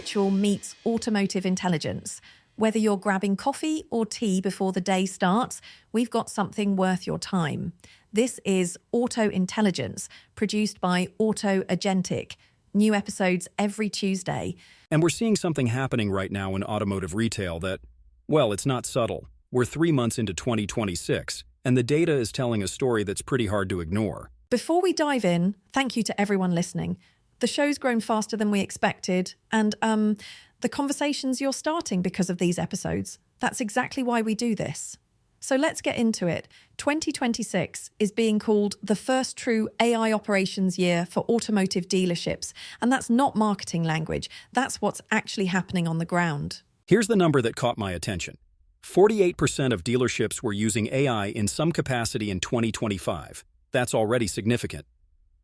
ritual meets automotive intelligence. Whether you're grabbing coffee or tea before the day starts, we've got something worth your time. This is Auto Intelligence, produced by Auto Agentic. New episodes every Tuesday. And we're seeing something happening right now in automotive retail that, well, it's not subtle. We're 3 months into 2026, and the data is telling a story that's pretty hard to ignore. Before we dive in, thank you to everyone listening. The show's grown faster than we expected, and the conversations you're starting because of these episodes. That's exactly why we do this. So let's get into it. 2026 is being called the first true AI operations year for automotive dealerships. And that's not marketing language. That's what's actually happening on the ground. Here's the number that caught my attention. 48% of dealerships were using AI in some capacity in 2025. That's already significant.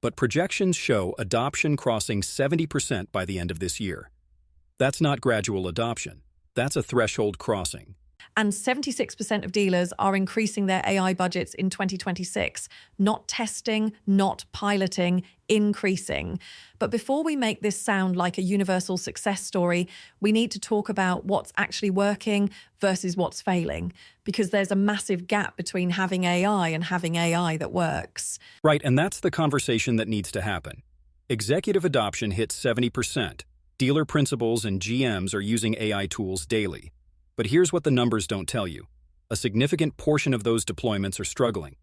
But projections show adoption crossing 70% by the end of this year. That's not gradual adoption. That's a threshold crossing. And 76% of dealers are increasing their AI budgets in 2026. Not testing, not piloting, increasing. But before we make this sound like a universal success story, we need to talk about what's actually working versus what's failing, because there's a massive gap between having AI and having AI that works. Right, and that's the conversation that needs to happen. Executive adoption hits 70%. Dealer principals and GMs are using AI tools daily. But here's what the numbers don't tell you. A significant portion of those deployments are struggling.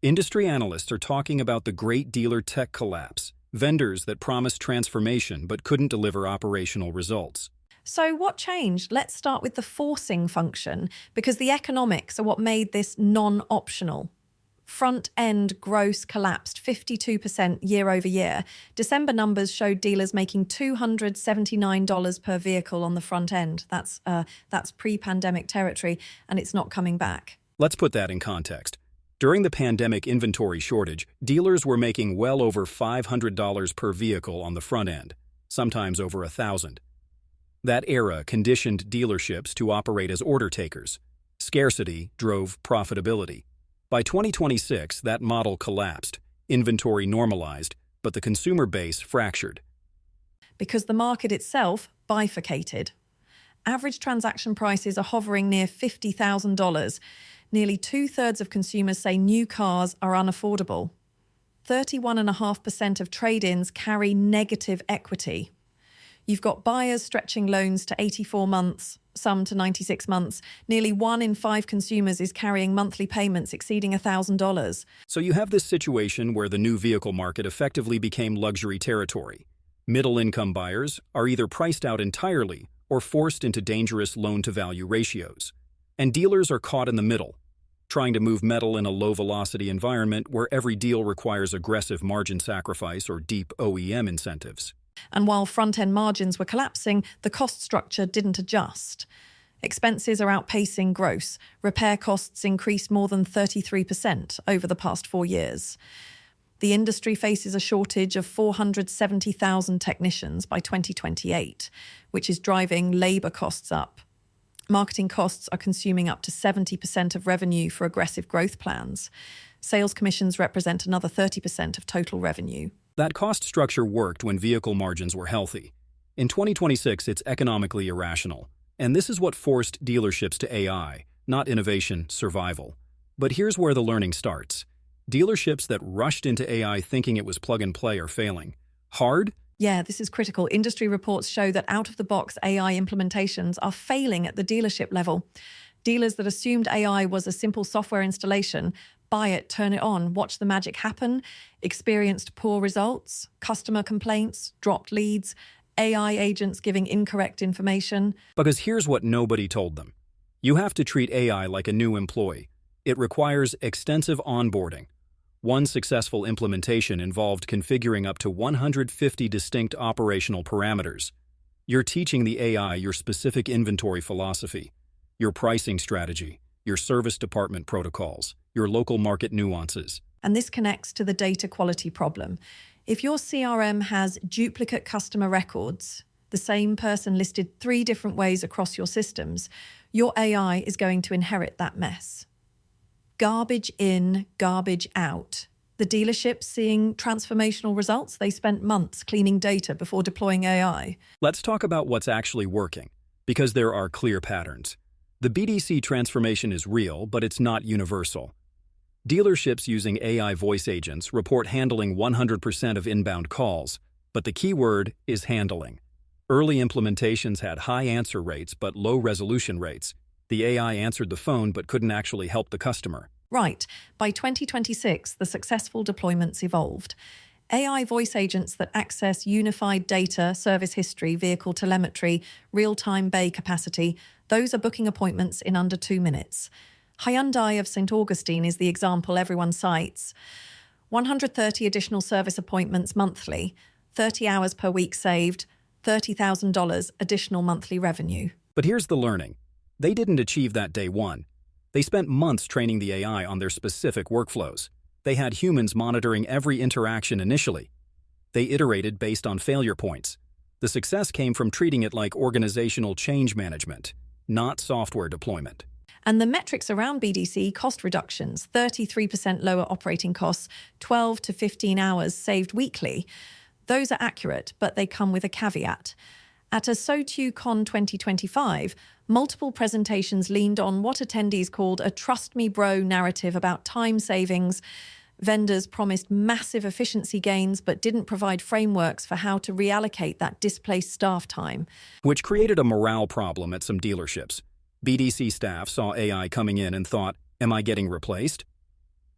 Industry analysts are talking about the great dealer tech collapse, vendors that promised transformation but couldn't deliver operational results. So what changed? Let's start with the forcing function, because the economics are what made this non-optional. Front-end gross collapsed 52% year over year. December numbers showed dealers making $279 per vehicle on the front end. That's pre-pandemic territory, and it's not coming back. Let's put that in context. During the pandemic inventory shortage, dealers were making well over $500 per vehicle on the front end, sometimes over $1,000. That era conditioned dealerships to operate as order takers. Scarcity drove profitability. By 2026, that model collapsed, inventory normalized, but the consumer base fractured. Because the market itself bifurcated. Average transaction prices are hovering near $50,000. Nearly 2/3 of consumers say new cars are unaffordable. 31.5% of trade-ins carry negative equity. You've got buyers stretching loans to 84 months, some to 96 months. Nearly 1 in 5 consumers is carrying monthly payments exceeding $1,000. So you have this situation where the new vehicle market effectively became luxury territory. Middle-income buyers are either priced out entirely or forced into dangerous loan-to-value ratios. And dealers are caught in the middle, trying to move metal in a low-velocity environment where every deal requires aggressive margin sacrifice or deep OEM incentives. And while front-end margins were collapsing, the cost structure didn't adjust. Expenses are outpacing gross. Repair costs increased more than 33% over the past 4 years. The industry faces a shortage of 470,000 technicians by 2028, which is driving labor costs up. Marketing costs are consuming up to 70% of revenue for aggressive growth plans. Sales commissions represent another 30% of total revenue. That cost structure worked when vehicle margins were healthy. In 2026, it's economically irrational. And this is what forced dealerships to AI, not innovation, survival. But here's where the learning starts. Dealerships that rushed into AI thinking it was plug and play are failing. Hard? Yeah, this is critical. Industry reports show that out-of-the-box AI implementations are failing at the dealership level. Dealers that assumed AI was a simple software installation, buy it, turn it on, watch the magic happen, experienced poor results, customer complaints, dropped leads, AI agents giving incorrect information. Because here's what nobody told them. You have to treat AI like a new employee. It requires extensive onboarding. One successful implementation involved configuring up to 150 distinct operational parameters. You're teaching the AI your specific inventory philosophy, your pricing strategy, your service department protocols, your local market nuances. And this connects to the data quality problem. If your CRM has duplicate customer records, the same person listed 3 different ways across your systems, your AI is going to inherit that mess. Garbage in, garbage out. The dealerships seeing transformational results, they spent months cleaning data before deploying AI. Let's talk about what's actually working, because there are clear patterns. The BDC transformation is real, but it's not universal. Dealerships using AI voice agents report handling 100% of inbound calls, but the key word is handling. Early implementations had high answer rates but low resolution rates. The AI answered the phone but couldn't actually help the customer. Right. By 2026, the successful deployments evolved. AI voice agents that access unified data, service history, vehicle telemetry, real-time bay capacity, those are booking appointments in under 2 minutes. Hyundai of St. Augustine is the example everyone cites. 130 additional service appointments monthly, 30 hours per week saved, $30,000 additional monthly revenue. But here's the learning. They didn't achieve that day one. They spent months training the AI on their specific workflows. They had humans monitoring every interaction initially. They iterated based on failure points. The success came from treating it like organizational change management, not software deployment. And the metrics around BDC, cost reductions, 33% lower operating costs, 12 to 15 hours saved weekly, those are accurate, but they come with a caveat. At a SoTuCon 2025, multiple presentations leaned on what attendees called a trust me bro narrative about time savings. Vendors promised massive efficiency gains but didn't provide frameworks for how to reallocate that displaced staff time. Which created a morale problem at some dealerships. BDC staff saw AI coming in and thought, am I getting replaced?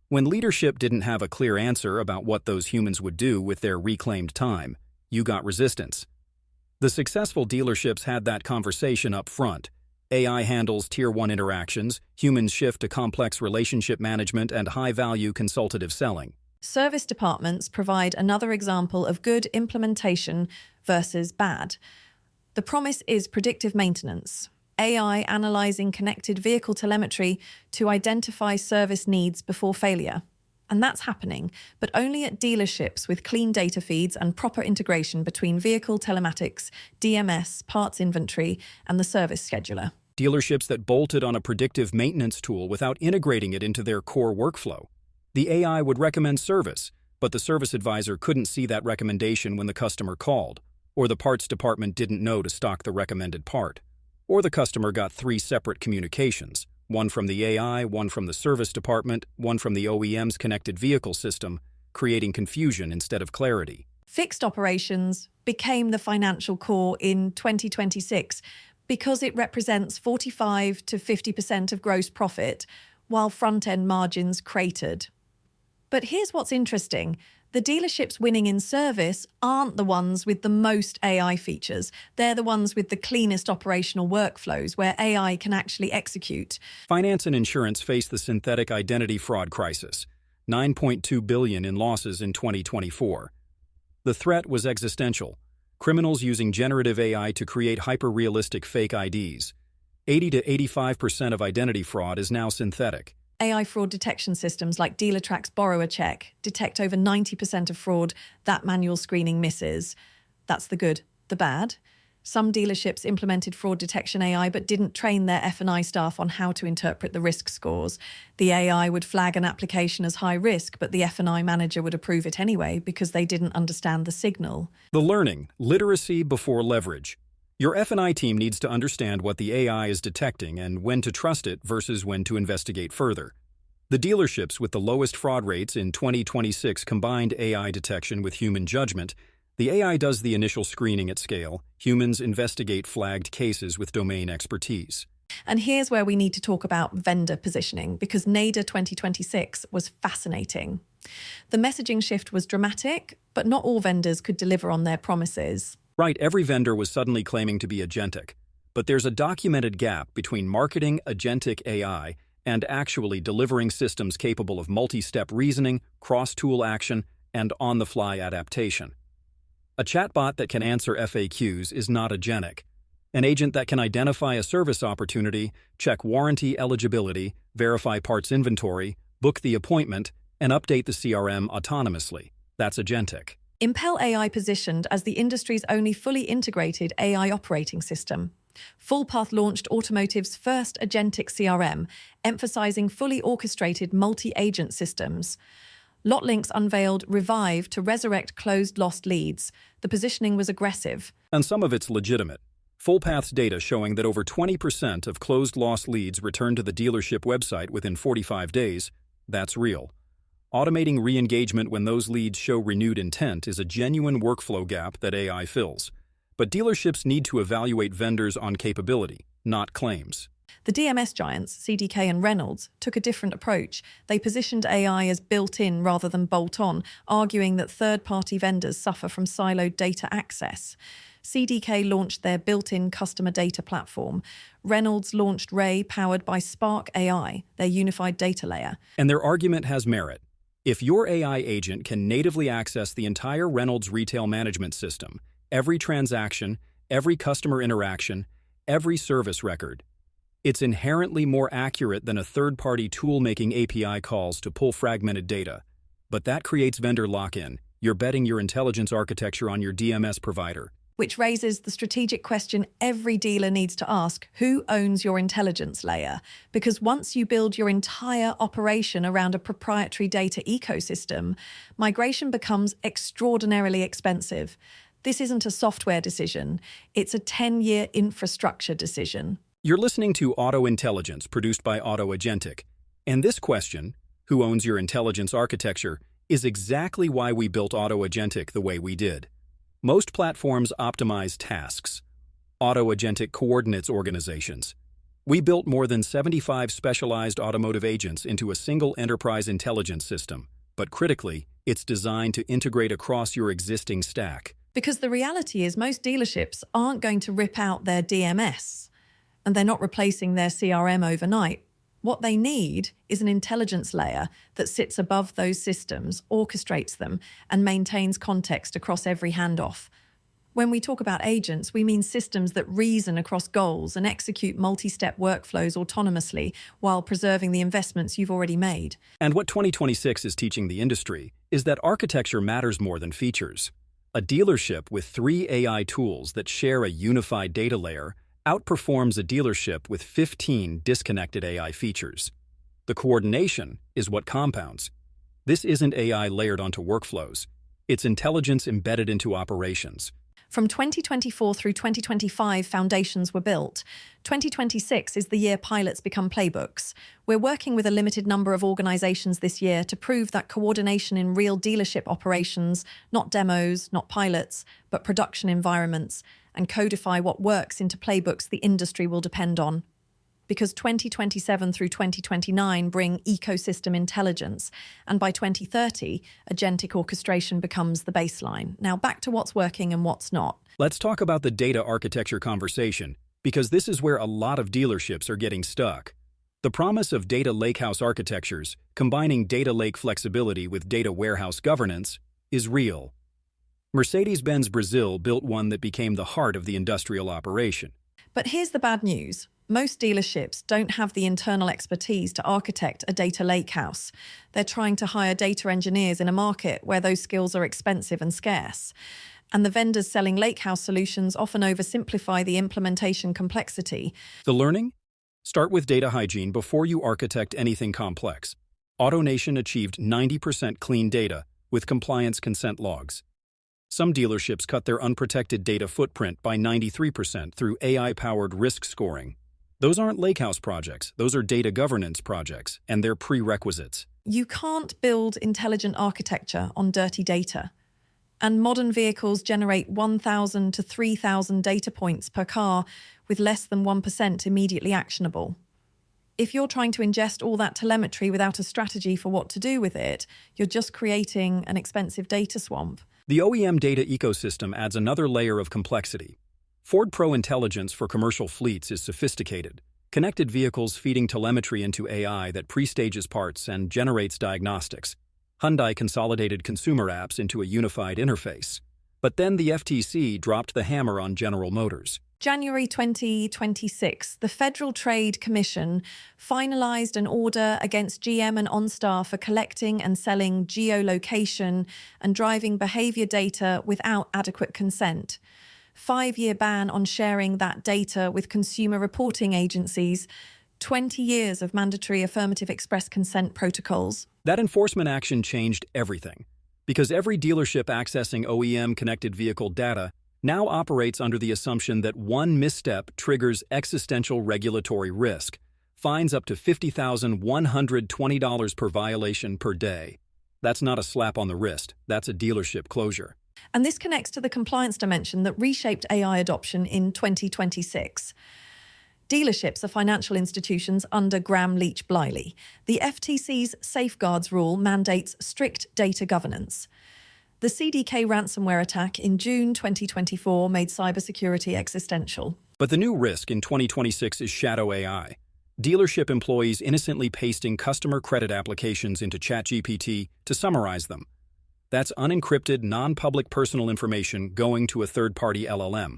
When leadership didn't have a clear answer about what those humans would do with their reclaimed time, you got resistance. The successful dealerships had that conversation up front. AI handles Tier 1 interactions, humans shift to complex relationship management and high-value consultative selling. Service departments provide another example of good implementation versus bad. The promise is predictive maintenance. AI analyzing connected vehicle telemetry to identify service needs before failure. And that's happening, but only at dealerships with clean data feeds and proper integration between vehicle telematics, DMS, parts inventory, and the service scheduler. Dealerships that bolted on a predictive maintenance tool without integrating it into their core workflow. The AI would recommend service, but the service advisor couldn't see that recommendation when the customer called, or the parts department didn't know to stock the recommended part. Or the customer got 3 separate communications, one from the AI, one from the service department, one from the OEM's connected vehicle system, creating confusion instead of clarity. Fixed operations became the financial core in 2026 because it represents 45 to 50% of gross profit, while front-end margins cratered. But here's what's interesting. The dealerships winning in service aren't the ones with the most AI features. They're the ones with the cleanest operational workflows where AI can actually execute. Finance and insurance face the synthetic identity fraud crisis, $9.2 billion in losses in 2024. The threat was existential. Criminals using generative AI to create hyper-realistic fake IDs. 80 to 85% of identity fraud is now synthetic. AI fraud detection systems like Dealertrack's Borrower Check detect over 90% of fraud that manual screening misses. That's the good. The bad? Some dealerships implemented fraud detection AI but didn't train their F&I staff on how to interpret the risk scores. The AI would flag an application as high risk, but the F&I manager would approve it anyway because they didn't understand the signal. The learning, literacy before leverage. Your F&I team needs to understand what the AI is detecting and when to trust it versus when to investigate further. The dealerships with the lowest fraud rates in 2026 combined AI detection with human judgment. The AI does the initial screening at scale. Humans investigate flagged cases with domain expertise. And here's where we need to talk about vendor positioning, because NADA 2026 was fascinating. The messaging shift was dramatic, but not all vendors could deliver on their promises. Right, every vendor was suddenly claiming to be agentic. But there's a documented gap between marketing agentic AI and actually delivering systems capable of multi-step reasoning, cross-tool action, and on-the-fly adaptation. A chatbot that can answer FAQs is not agentic. An agent that can identify a service opportunity, check warranty eligibility, verify parts inventory, book the appointment, and update the CRM autonomously. That's agentic. Impel AI positioned as the industry's only fully integrated AI operating system. FullPath launched automotive's first agentic CRM, emphasizing fully orchestrated multi-agent systems. LotLinks unveiled Revive to resurrect closed lost leads. The positioning was aggressive. And some of it's legitimate. FullPath's data showing that over 20% of closed lost leads return to the dealership website within 45 days, that's real. Automating re-engagement when those leads show renewed intent is a genuine workflow gap that AI fills. But dealerships need to evaluate vendors on capability, not claims. The DMS giants, CDK and Reynolds, took a different approach. They positioned AI as built-in rather than bolt-on, arguing that third-party vendors suffer from siloed data access. CDK launched their built-in customer data platform. Reynolds launched Ray, powered by Spark AI, their unified data layer. And their argument has merit. If your AI agent can natively access the entire Reynolds retail management system, every transaction, every customer interaction, every service record, it's inherently more accurate than a third-party tool making API calls to pull fragmented data. But that creates vendor lock-in. You're betting your intelligence architecture on your DMS provider. Which raises the strategic question every dealer needs to ask: who owns your intelligence layer? Because once you build your entire operation around a proprietary data ecosystem, migration becomes extraordinarily expensive. This isn't a software decision, it's a 10-year infrastructure decision. You're listening to Auto Intelligence, produced by Auto Agentic. And this question, who owns your intelligence architecture, is exactly why we built Auto Agentic the way we did. Most platforms optimize tasks. Auto Agentic coordinates organizations. We built more than 75 specialized automotive agents into a single enterprise intelligence system, but critically, it's designed to integrate across your existing stack. Because the reality is most dealerships aren't going to rip out their DMS, and they're not replacing their CRM overnight. What they need is an intelligence layer that sits above those systems, orchestrates them, and maintains context across every handoff. When we talk about agents, we mean systems that reason across goals and execute multi-step workflows autonomously while preserving the investments you've already made. And what 2026 is teaching the industry is that architecture matters more than features. A dealership with 3 AI tools that share a unified data layer outperforms a dealership with 15 disconnected AI features. The coordination is what compounds. This isn't AI layered onto workflows. It's intelligence embedded into operations. From 2024 through 2025, foundations were built. 2026 is the year pilots become playbooks. We're working with a limited number of organizations this year to prove that coordination in real dealership operations, not demos, not pilots, but production environments, and codify what works into playbooks the industry will depend on. Because 2027 through 2029 bring ecosystem intelligence, and by 2030, agentic orchestration becomes the baseline. Now back to what's working and what's not. Let's talk about the data architecture conversation, because this is where a lot of dealerships are getting stuck. The promise of data lakehouse architectures, combining data lake flexibility with data warehouse governance, is real. Mercedes-Benz Brazil built one that became the heart of the industrial operation. But here's the bad news. Most dealerships don't have the internal expertise to architect a data lakehouse. They're trying to hire data engineers in a market where those skills are expensive and scarce. And the vendors selling lakehouse solutions often oversimplify the implementation complexity. The learning? Start with data hygiene before you architect anything complex. AutoNation achieved 90% clean data with compliance consent logs. Some dealerships cut their unprotected data footprint by 93% through AI-powered risk scoring. Those aren't lakehouse projects, those are data governance projects, and they're prerequisites. You can't build intelligent architecture on dirty data. And modern vehicles generate 1,000 to 3,000 data points per car with less than 1% immediately actionable. If you're trying to ingest all that telemetry without a strategy for what to do with it, you're just creating an expensive data swamp. The OEM data ecosystem adds another layer of complexity. Ford Pro Intelligence for commercial fleets is sophisticated. Connected vehicles feeding telemetry into AI that pre-stages parts and generates diagnostics. Hyundai consolidated consumer apps into a unified interface. But then the FTC dropped the hammer on General Motors. January 2026, the Federal Trade Commission finalized an order against GM and OnStar for collecting and selling geolocation and driving behavior data without adequate consent. 5-year ban on sharing that data with consumer reporting agencies, 20 years of mandatory affirmative express consent protocols. That enforcement action changed everything, because every dealership accessing OEM-connected vehicle data now operates under the assumption that one misstep triggers existential regulatory risk, fines up to $50,120 per violation per day. That's not a slap on the wrist, that's a dealership closure. And this connects to the compliance dimension that reshaped AI adoption in 2026. Dealerships are financial institutions under Gramm-Leach-Bliley. The FTC's Safeguards rule mandates strict data governance. The CDK ransomware attack in June 2024 made cybersecurity existential. But the new risk in 2026 is shadow AI. Dealership employees innocently pasting customer credit applications into ChatGPT to summarize them. That's unencrypted, non-public personal information going to a third-party LLM.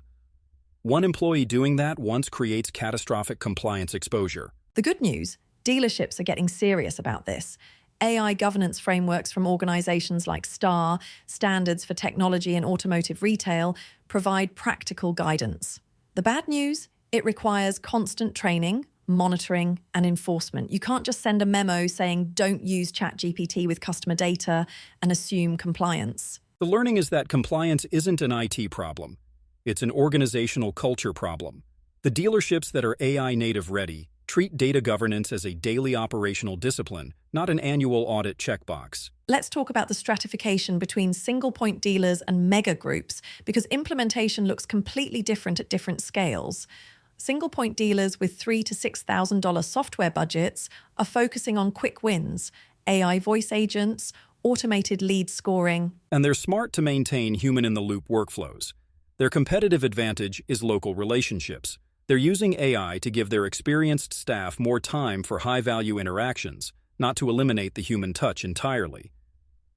One employee doing that once creates catastrophic compliance exposure. The good news, dealerships are getting serious about this. AI governance frameworks from organizations like STAR, Standards for Technology and Automotive Retail, provide practical guidance. The bad news, it requires constant training, monitoring, and enforcement. You can't just send a memo saying don't use ChatGPT with customer data and assume compliance. The learning is that compliance isn't an IT problem. It's an organizational culture problem. The dealerships that are AI native ready treat data governance as a daily operational discipline, not an annual audit checkbox. Let's talk about the stratification between single-point dealers and mega groups, because implementation looks completely different at different scales. Single-point dealers with $3,000 to $6,000 software budgets are focusing on quick wins, AI voice agents, automated lead scoring. And they're smart to maintain human-in-the-loop workflows. Their competitive advantage is local relationships. They're using AI to give their experienced staff more time for high-value interactions, not to eliminate the human touch entirely.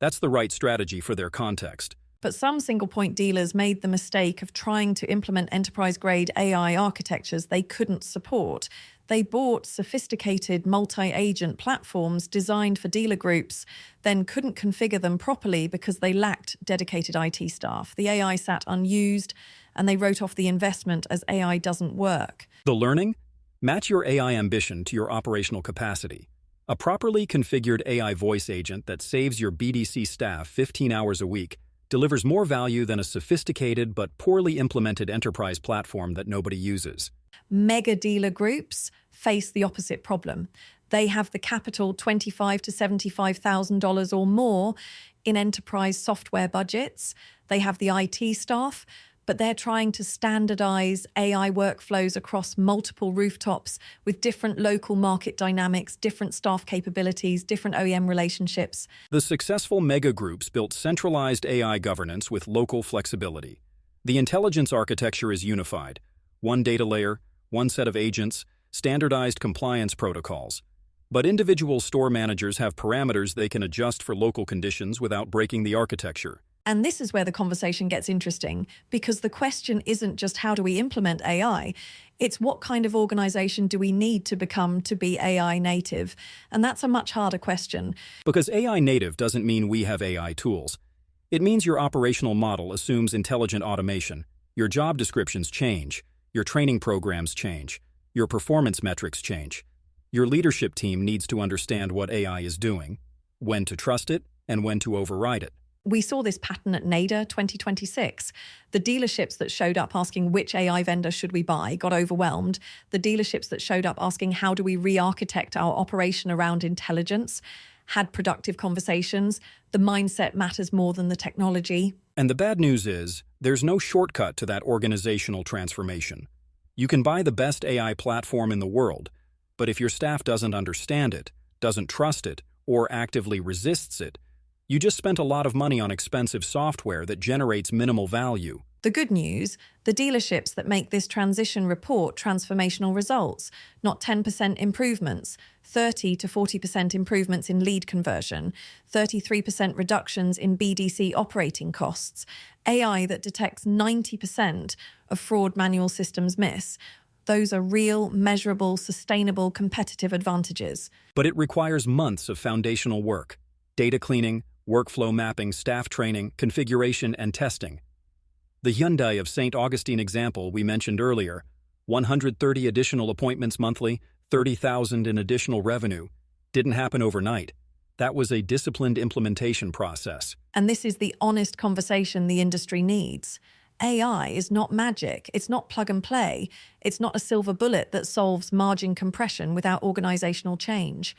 That's the right strategy for their context. But some single-point dealers made the mistake of trying to implement enterprise-grade AI architectures they couldn't support. They bought sophisticated multi-agent platforms designed for dealer groups, then couldn't configure them properly because they lacked dedicated IT staff. The AI sat unused, and they wrote off the investment as AI doesn't work. The learning? Match your AI ambition to your operational capacity. A properly configured AI voice agent that saves your BDC staff 15 hours a week delivers more value than a sophisticated but poorly implemented enterprise platform that nobody uses. Mega dealer groups face the opposite problem. They have the capital $25,000 to $75,000 or more in enterprise software budgets. They have the IT staff, but they're trying to standardize AI workflows across multiple rooftops with different local market dynamics, different staff capabilities, different OEM relationships. The successful mega groups built centralized AI governance with local flexibility. The intelligence architecture is unified. One data layer, one set of agents, standardized compliance protocols. But individual store managers have parameters they can adjust for local conditions without breaking the architecture. And this is where the conversation gets interesting, because the question isn't just how do we implement AI, it's what kind of organization do we need to become to be AI native? And that's a much harder question. Because AI native doesn't mean we have AI tools. It means your operational model assumes intelligent automation. Your job descriptions change. Your training programs change. Your performance metrics change. Your leadership team needs to understand what AI is doing, when to trust it, and when to override it. We saw this pattern at NADA 2026. The dealerships that showed up asking which AI vendor should we buy got overwhelmed. The dealerships that showed up asking how do we re-architect our operation around intelligence had productive conversations. The mindset matters more than the technology. And the bad news is, there's no shortcut to that organizational transformation. You can buy the best AI platform in the world, but if your staff doesn't understand it, doesn't trust it, or actively resists it, you just spent a lot of money on expensive software that generates minimal value. The good news, the dealerships that make this transition report transformational results, not 10% improvements, 30 to 40% improvements in lead conversion, 33% reductions in BDC operating costs, AI that detects 90% of fraud manual systems miss. Those are real, measurable, sustainable competitive advantages. But it requires months of foundational work: data cleaning, workflow mapping, staff training, configuration, and testing. The Hyundai of St. Augustine example we mentioned earlier, 130 additional appointments monthly, 30,000 in additional revenue, didn't happen overnight. That was a disciplined implementation process. And this is the honest conversation the industry needs. AI is not magic. It's not plug and play. It's not a silver bullet that solves margin compression without organizational change.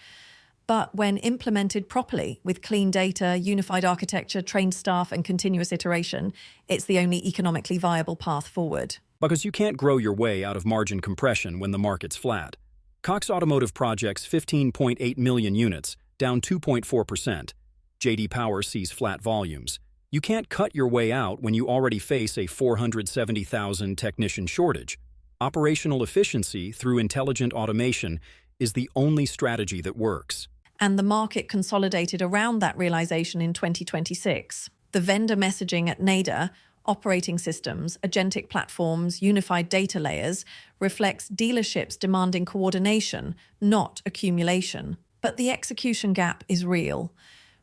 But when implemented properly, with clean data, unified architecture, trained staff, and continuous iteration, it's the only economically viable path forward. Because you can't grow your way out of margin compression when the market's flat. Cox Automotive projects 15.8 million units, down 2.4%. J.D. Power sees flat volumes. You can't cut your way out when you already face a 470,000 technician shortage. Operational efficiency through intelligent automation is the only strategy that works. And the market consolidated around that realization in 2026. The vendor messaging at NADA, operating systems, agentic platforms, unified data layers, reflects dealerships demanding coordination, not accumulation. But the execution gap is real.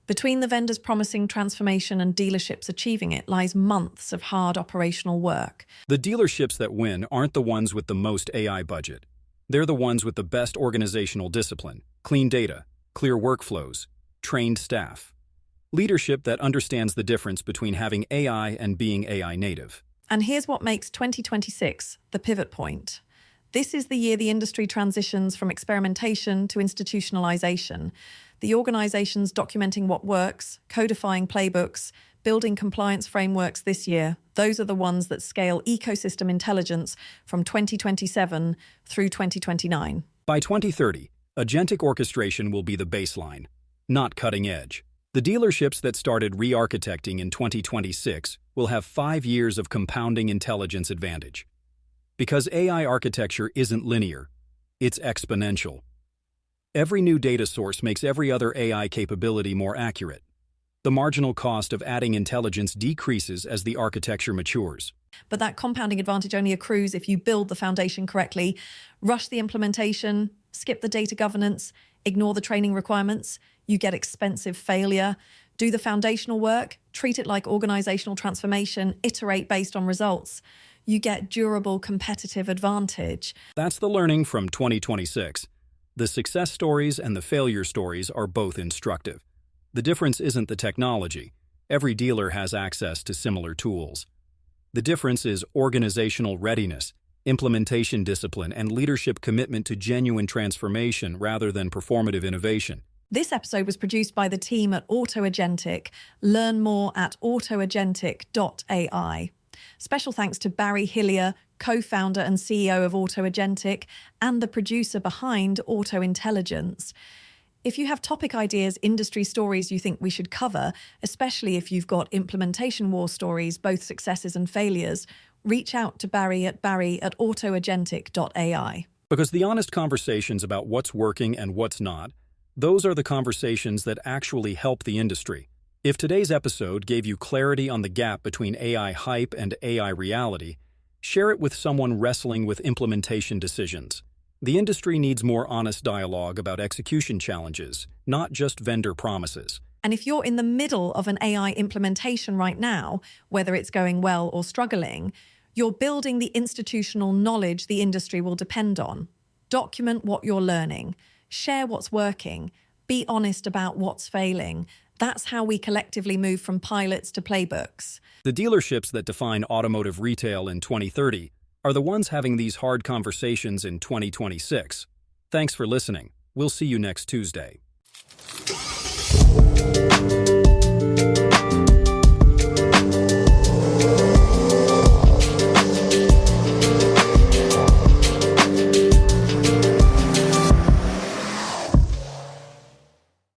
Between the vendors promising transformation and dealerships achieving it lies months of hard operational work. The dealerships that win aren't the ones with the most AI budget. They're the ones with the best organizational discipline, clean data, clear workflows, trained staff. Leadership that understands the difference between having AI and being AI native. And here's what makes 2026 the pivot point. This is the year the industry transitions from experimentation to institutionalization. The organizations documenting what works, codifying playbooks, building compliance frameworks this year, those are the ones that scale ecosystem intelligence from 2027 through 2029. By 2030, agentic orchestration will be the baseline, not cutting edge. The dealerships that started re-architecting in 2026 will have 5 years of compounding intelligence advantage. Because AI architecture isn't linear, it's exponential. Every new data source makes every other AI capability more accurate. The marginal cost of adding intelligence decreases as the architecture matures. But that compounding advantage only accrues if you build the foundation correctly, rush the implementation, skip the data governance, ignore the training requirements. You get expensive failure. Do the foundational work, treat it like organizational transformation, iterate based on results. You get durable competitive advantage. That's the learning from 2026. The success stories and the failure stories are both instructive. The difference isn't the technology. Every dealer has access to similar tools. The difference is organizational readiness, implementation discipline, and leadership commitment to genuine transformation rather than performative innovation. This episode was produced by the team at AutoAgentic. Learn more at autoagentic.ai. Special thanks to Barry Hillier, co-founder and CEO of AutoAgentic, and the producer behind Auto Intelligence. If you have topic ideas, industry stories you think we should cover, especially if you've got implementation war stories, both successes and failures, reach out to Barry at autoagentic.ai. Because the honest conversations about what's working and what's not, those are the conversations that actually help the industry. If today's episode gave you clarity on the gap between AI hype and AI reality, share it with someone wrestling with implementation decisions. The industry needs more honest dialogue about execution challenges, not just vendor promises. And if you're in the middle of an AI implementation right now, whether it's going well or struggling, you're building the institutional knowledge the industry will depend on. Document what you're learning. Share what's working. Be honest about what's failing. That's how we collectively move from pilots to playbooks. The dealerships that define automotive retail in 2030 are the ones having these hard conversations in 2026. Thanks for listening. We'll see you next Tuesday.